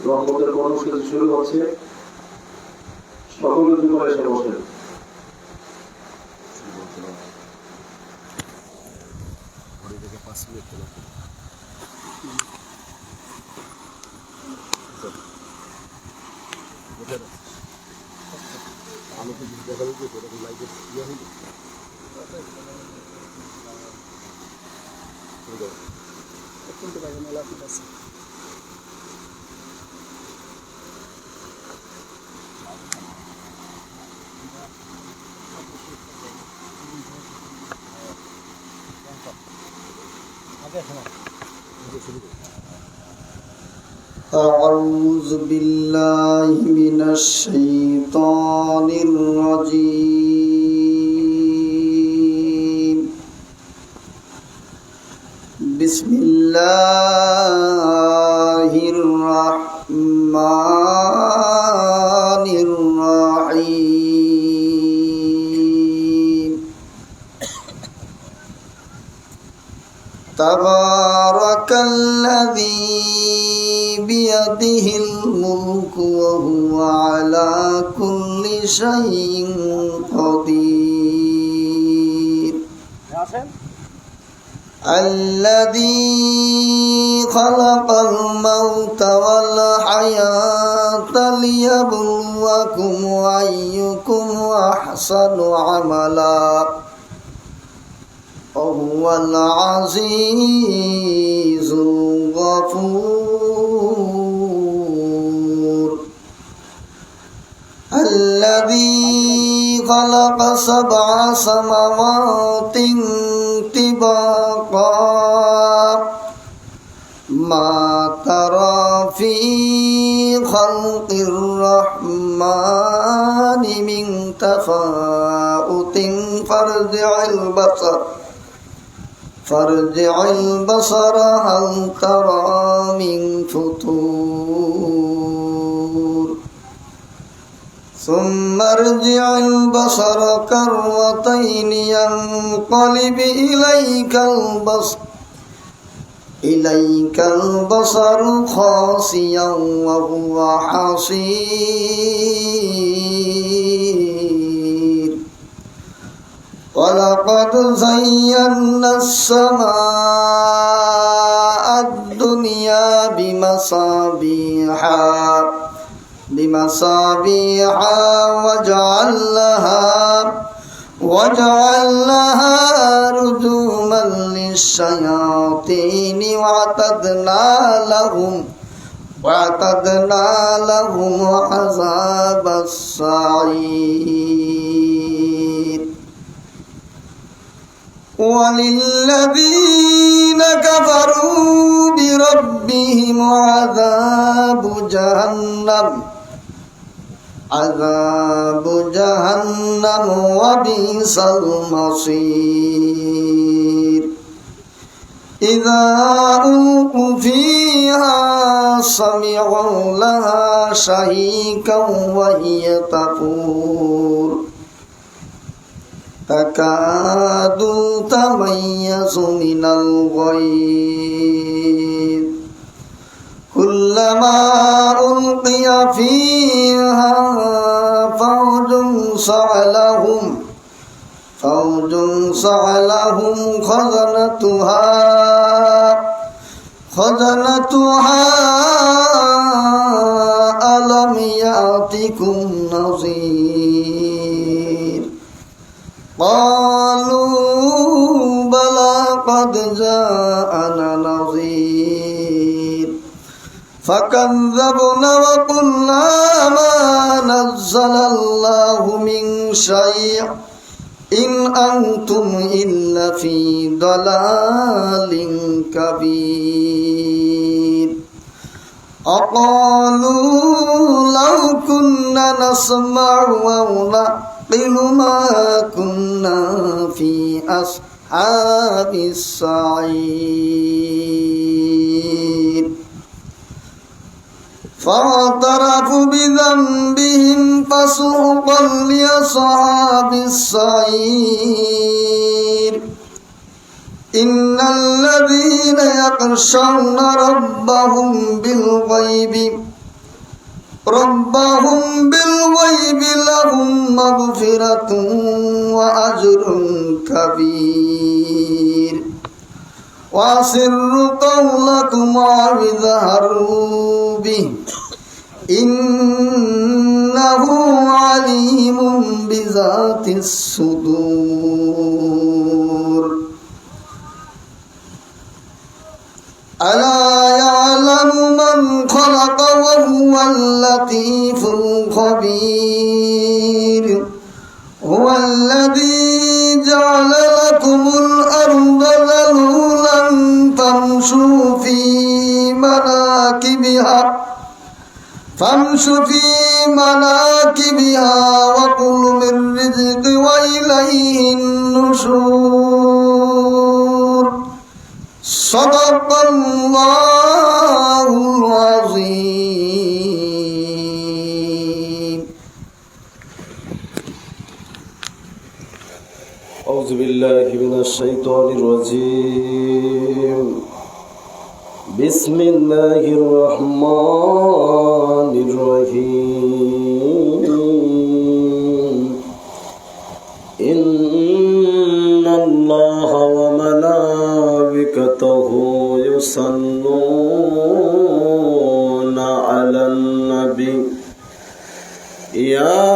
রহমতের কর্মসূচি শুরু হচ্ছে। সকলে দুপুরে এসে বসেন। أعوذ بالله من الشيطان الرجيم بسم الله الرحمن الرحيم تبارك الذي بيده الملك وهو على كل شيء قدير الذي خلق الموت والحياة ليبلوكم أيكم أحسن عملا وهو العزيز الغفور الذي خلق 7 سماوات طباقا ما ترى في خلق الرحمن من تفاؤت فارجع البصر هل ترى من فطور ثم ارجع البصر كرتين ينقلب إليك البصر خاسئا وهو حصير ولقد زينا السماء الدنيا بمصابيح وجعلناها رجوما للشياطين واعتدنا لهم عذاب السعير وللذين كفروا بربهم عذاب جهنم وبئس المصير إذا ألقوا فيها سمعوا لها شهيقا وهي تفور تكاد تميز من الغيظ كلما ألقي فيها فوج سألهم خزنتها ألم يأتكم نذير قالوا بلى قد جاءنا نذير فكذبنا وقلنا ما نزل الله من شيء إن أنتم إلا في ضلال كبير أقالوا لو كنا نسمع أو نعقل ما كنا في أصحاب السعير فاعترفوا بذنبهم فسحقا لأصحاب السعير إن الذين يخشون ربهم بالغيب ربهم بالغيب لهم مغفرة وأجر كبير وأسروا قولكم أو اجهروا به إنه عليم بذات الصدور ألا يعلم من خلق وهو اللطيف الخبير هو الذي جعل لكم الأرض ذلولا فامشوا في مناكبها وكلوا من رزق وإليه النشور صدق الله العظيم. أعوذ بالله من الشيطان الرجيم. بسم الله الرحمن الرحيم. إن الله وملائكته يصلون على النبي يا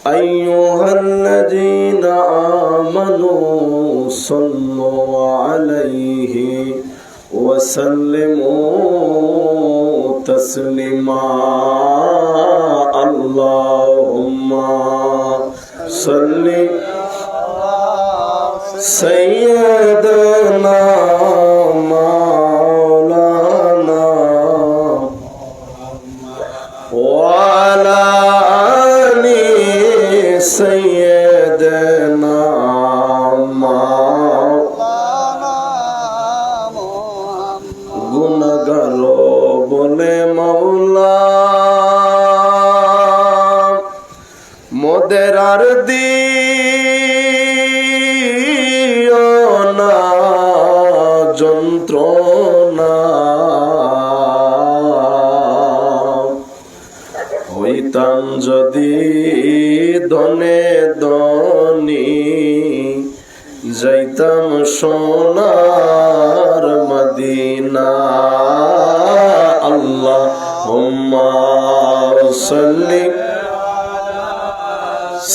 أيها الذين آمنوا صلوا عليه وسلموا تسليما. اللهم صل سيدنا مولانا وعلى آل سيدنا গুনাহগারো বলে মাওলা মোদের আর দিও না যন্ত্রণা হইতাম যদি ধনে ধনী যাইতাম সোনার মদিনা। আল্লাহুম্মা সাল্লি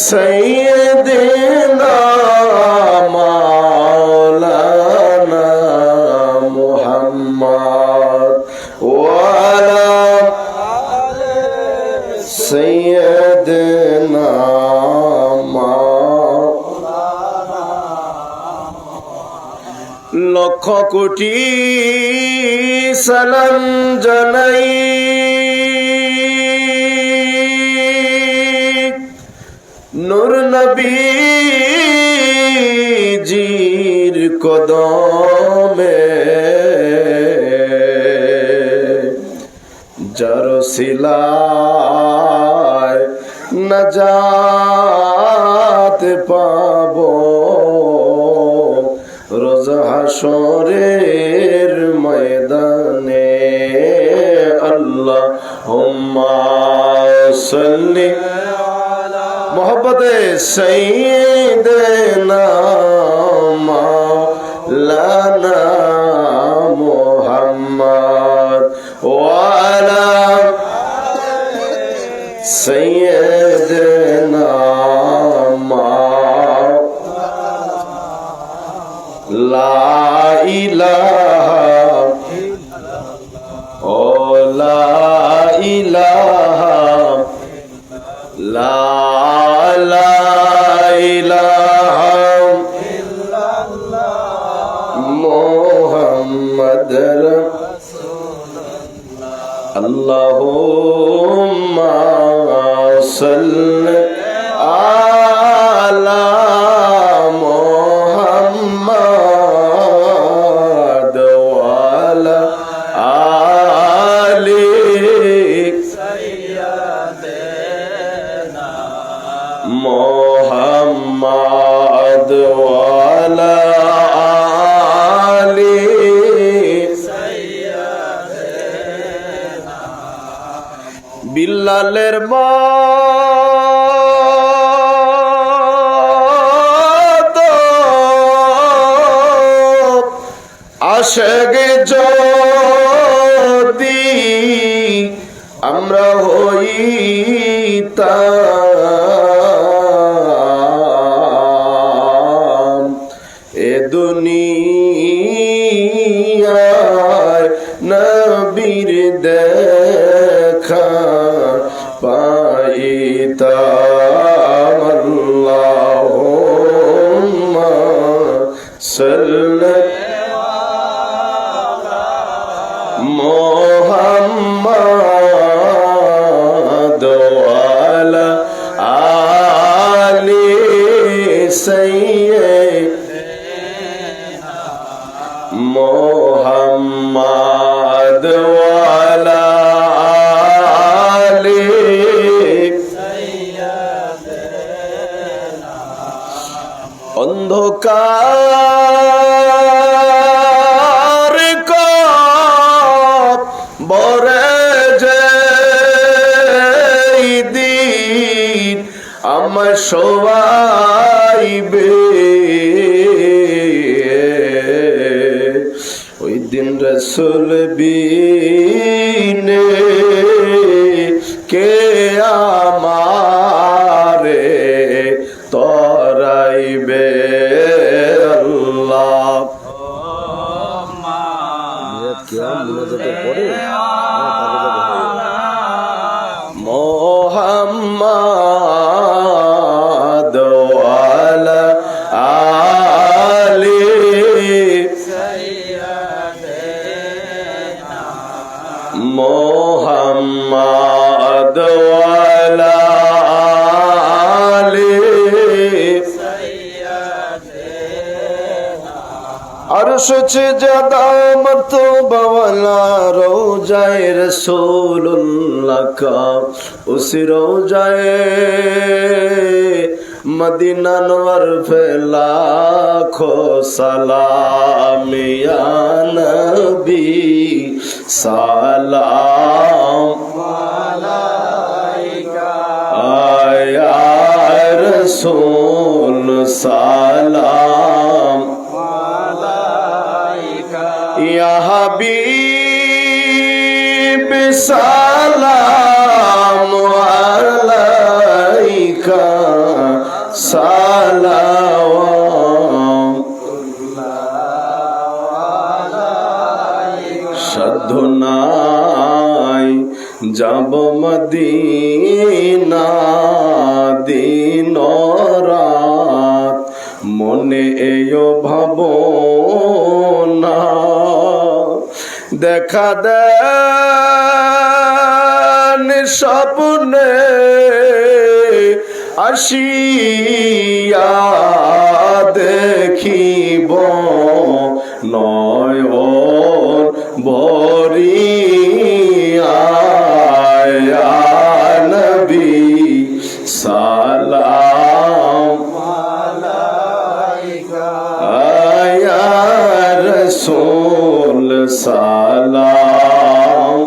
সাইয়্যিদিনা মাওলানা মুহাম্মদ ওয়া আলা সাইয়্যিদিনা লক্ষ কোটি সালাম জানাই নূর নবীজির কদমে যার সিলায় নাজাত পাবো রোজ হাশরের ময়দানে। আল্লাহুম্মা সাল্লি মোহব্বতে সাইয়্যিদিনা মাওলানা মুহাম্মদ ওয়া আলা সাইয়্যিদিনা লা ইলাহা ও লা ইলাহা লা ইলাহা ইল্লাল্লাহ মুহাম্মাদুর রাসূলুল্লাহ। আল্লাহুম্মা সাল্লি আলা মোহাম্মদ ওয়ালা আলি সাইয়্যিদিনা বিল্লালের মা আশেগে যদি আমরা হইতাম এ দুনিয়ায় নবীর দেখা পাইতাম আল্লাহুম্মা সাল্লি মুহাম্মাদ ওয়ালা আলি সাইয়্যিদিনা মুহাম্মাদ ওয়ালা আলি সাইয়্যিদিনা অন্ধকার বরে যে দিন আমার সবাইবে ওই দিন রাসূল বিনে কে আমারে তরাইবে আল্লাহ মুহাম্মাদ ওয়ালা আলি সাইয়্যিদিনা মুহাম্মাদ ওয়ালা আলি अर्श से ज्यादा मर्तबा वाला रोज़ाए रसूलुल्लाह का उस रोज़ाए मदीना नवर पे लाखों सलाम या नबी सलाम अलैका या रसूल सलाम या हबीब सलाम अलैका सलाम সাধ্য নাই যাব মদিনা দিন রাত মনে এও ভাবনা দেখা দেন স্বপ্নে আসিয়া দেখিব নয়ন ভরিয়া ইয়া নবী সালাম আলাইকা ইয়া রাসূল সালাম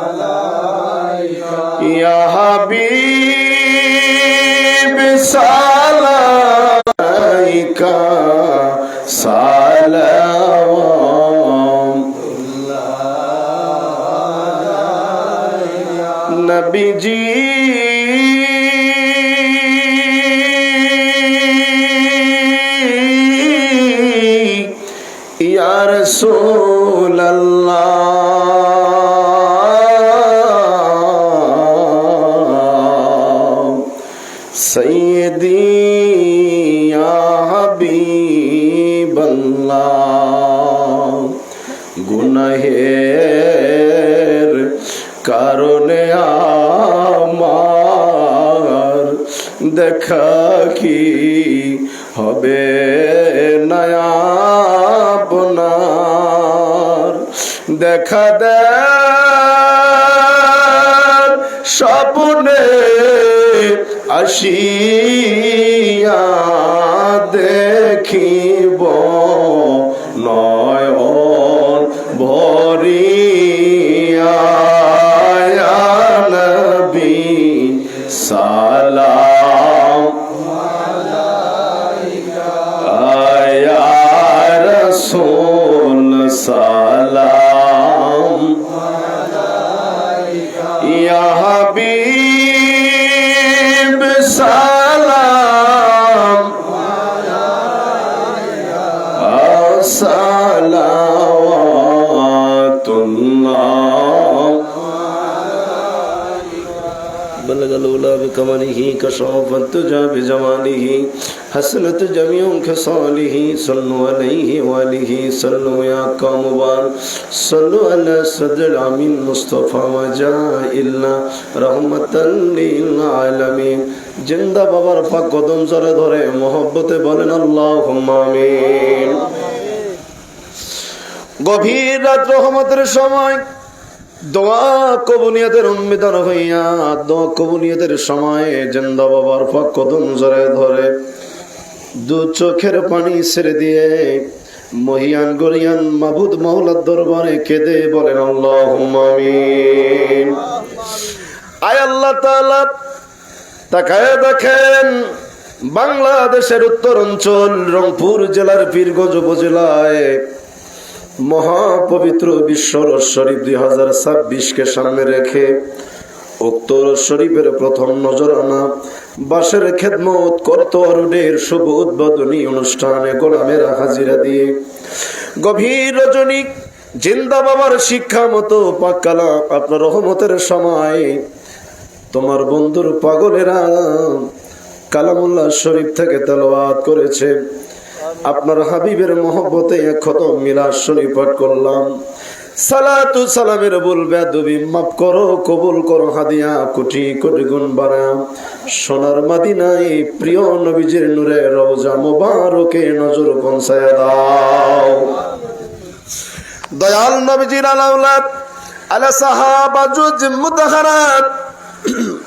আলাইকা ইয়া হাবিব সালাম আলাইকা সালাম নবীজি ইয়া রাসূলুল্লাহ সাইয়্যিদি ইয়া হাবিবাল্লাহ গুনাহের কারণে আমার দেখা কি হবে নয়া আপনার দেখা দেন স্বপ্নে আসিয়া দেখিব নয়ন ভরিয়া ইয়া নবী بلغ الأولى بكماله كشف الدجى بجماله حسنت جميع خصاله صلوا عليه وآله صلوا يا قوم صلوا على صدر الأمين مصطفى وجاء إلا رحمة للعالمين জিন্দা বাবার পাক কদম জড়ে ধরে মহব্বতে বলেন আল্লাহুম্মা আমিন। গভীর রাত রহমতের সময় দোয়া কবুলিয়তের উম্মিদান হইয়া দোয়া কবুলিয়তের সময় জিন্দা বাবার পাক কদম জড়ে ধরে দু চোখের পানি ছেড়ে দিয়ে মহিয়ান গরিয়ান মাবুদ মাওলার দরবারে কেঁদে বলেন আল্লাহুম্মা আমিন। আয় আল্লাহ তাআলা, তাকায় দেখেন বাংলাদেশের উত্তর অঞ্চল রংপুর জেলার পীরগঞ্জ উপজেলায় মহাপবিত্র বিশ্ব রোজ শরীফ 2026 কে সামনে রেখে উক্ত রোজ শরীফের প্রথম নজরানা বাসের খেদমত করতোয়া রোডের শুভ উদ্বোধনী অনুষ্ঠানে গোলামেরা হাজিরা দিয়ে গভীর রজনী জিন্দা বাবার শিক্ষা মতো পাক কালাম আপনার রহমতের সময় তোমার বন্ধুর পাগলেরা কালামুল্লাহ শরীফ থেকে তেলাওয়াত করেছে। আপনার হাবিবের মহব্বতে খতম মিলাদ শরীফ পাঠ করলাম। সালাতু সালামের বল বেদবি মাফ করো, কবুল করো হাদিয়া কোটি কোটি গুণ বাড়াও। সোনার মদিনায় প্রিয় নবীজির নূরে রওজা মুবারকে নজর পৌঁছায়া দাও। দয়াল নবীজির আলাউলাদ আলা সাহাবা জুজ মুতাহারাত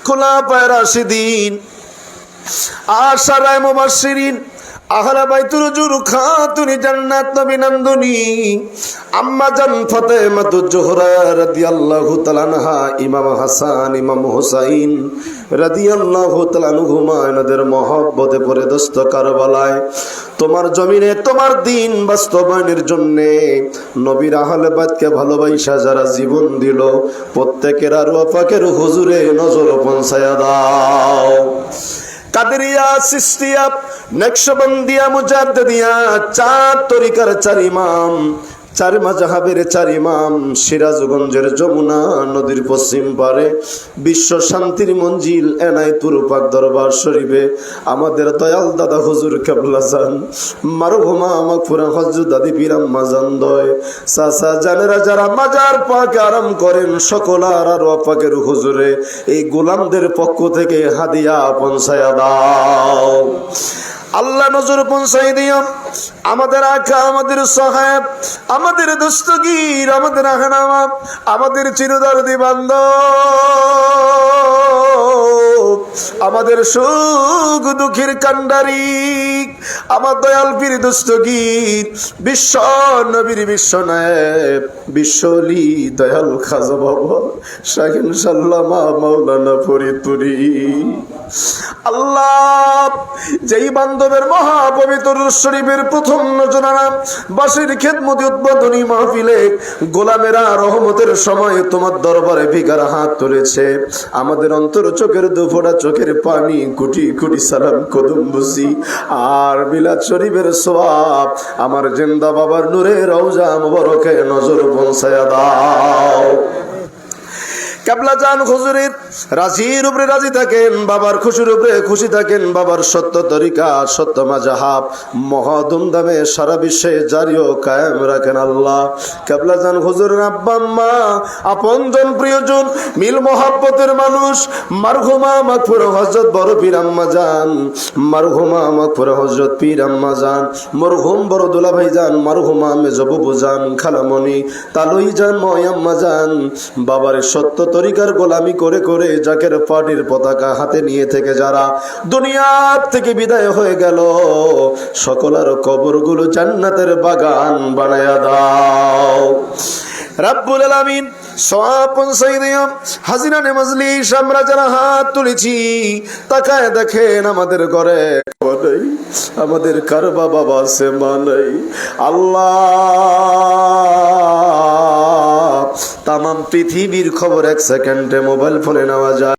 খুলাফায়ে রাশিদিন আশারায়ে মুবাশশিরিন আহলে বাইতুর জুর খাতুনি জান্নাত নবী নন্দনী আম্মা জান ফাতেমাতুজ জোহরা রাদিয়াল্লাহু তাআলা আনহা, ইমাম হাসান ইমাম হুসাইন রাদিয়াল্লাহু তাআলা আনহুমা এনাদের মহব্বতে পড়ে দস্ত কারবালায় তোমার জমিনে তোমার দ্বীন বাস্তবায়নের জন্য নবীর আহলে বাইতকে ভালোবাসা যারা জীবন দিল প্রত্যেকের আর পাকের হুজুরে নজর পৌঁছায়া দাও। কাদেরিয়া, সিস্তিয়া, নকশবন্দিয়া, মুজাদ্দিদিয়া চার তরিকার চার ইমাম, চার মাযহাবের চার ইমাম, সিরাজগঞ্জের যমুনা নদীর পশ্চিম পারে বিশ্ব শান্তির মঞ্জিল এনায়েতুর পাক দরবার শরীফে আমাদের দয়াল দাদা হুজুর কেবলা জান মারহুমা মাগফুরা হযরত দাদি পীর আম্মা জান দয় চাচা জানেরা যারা মাজার পাক আরাম করেন সকল আর পাকের হুজুরে এই গোলামদের পক্ষ থেকে হাদিয়া পৌঁছায়া দাও। আল্লাহ নজর পৌঁছাই দিও আমাদের আকা, আমাদের সাহেব, আমাদের দস্তগীর, আমাদের আহনামা, আমাদের চিরদর্দি বান্ধব, আমাদের সুখ দুঃখের কান্ডারি, আমার দয়াল পীর দস্তগীর বিশ্ব নবীর বিশ্ব নায়েব বিশ্বলি দয়াল খাজা বাবা শাহিন সাল্লামা মাওলানা ফরিদপুরি। আল্লাহ, যেই বান্ধবের মহাপবিত্র শরীফের প্রথম নজরানা বাসের খেদমতি উদ্বোধনী মাহফিলে গোলামেরা রহমতের সময় তোমার দরবারে ভিখার হাত তুলেছে, আমাদের অন্তর চোখের দুফোঁটা চোখের পানি কোটি কোটি সালাম কদম বুঝি আর মিলাদ শরীফের সওয়াব আমার জিন্দা বাবার নূরে রওজা মুবারকে নজর পৌঁছায়া দাও। কেবলা জান হুজুরের রাজির উপরে রাজি থাকেন, বাবার খুশির উপরে খুশি থাকেন, বাবার সত্য তরিকা সত্য মাযহাব মহাধুমধামে সারা বিশ্বে জারি ও কায়েম রাখেন আল্লাহ। কেবলা জান হুজুরের আব্বা আম্মা আপনজন প্রিয়জন মিল মহব্বতের মানুষ মারহুমা মাগফুরা হযরত বড় পীর আম্মা জান, মারহুমা মাগফুরা হযরত পীর আম্মা জান, মরহুম বড় দুলা ভাই জান, মারহুমা মেজো বুবু জান, খালামণি তালুই জান, ময়াম্মা জান বাবার সত্য তরিকার গোলামি করে করে জাকের পার্টির পতাকা হাতে নিয়ে থেকে যারা দুনিয়া থেকে বিদায় হয়ে গেল সকলের কবরগুলো জান্নাতের বাগান বানায়া দাও রব্বুল আলামিন। সওয়াব পৌঁছাই দিও। হাজিরানে মজলিস আমরা যারা হাত তুলেছি তাকায় দেখেন আমাদের ঘরে নেই, আমাদের কার বাবা আছে মা নেই। আল্লাহ, তামাম পৃথিবীর খবর এক সেকেন্ডে মোবাইল ফোনে নেওয়া যায়।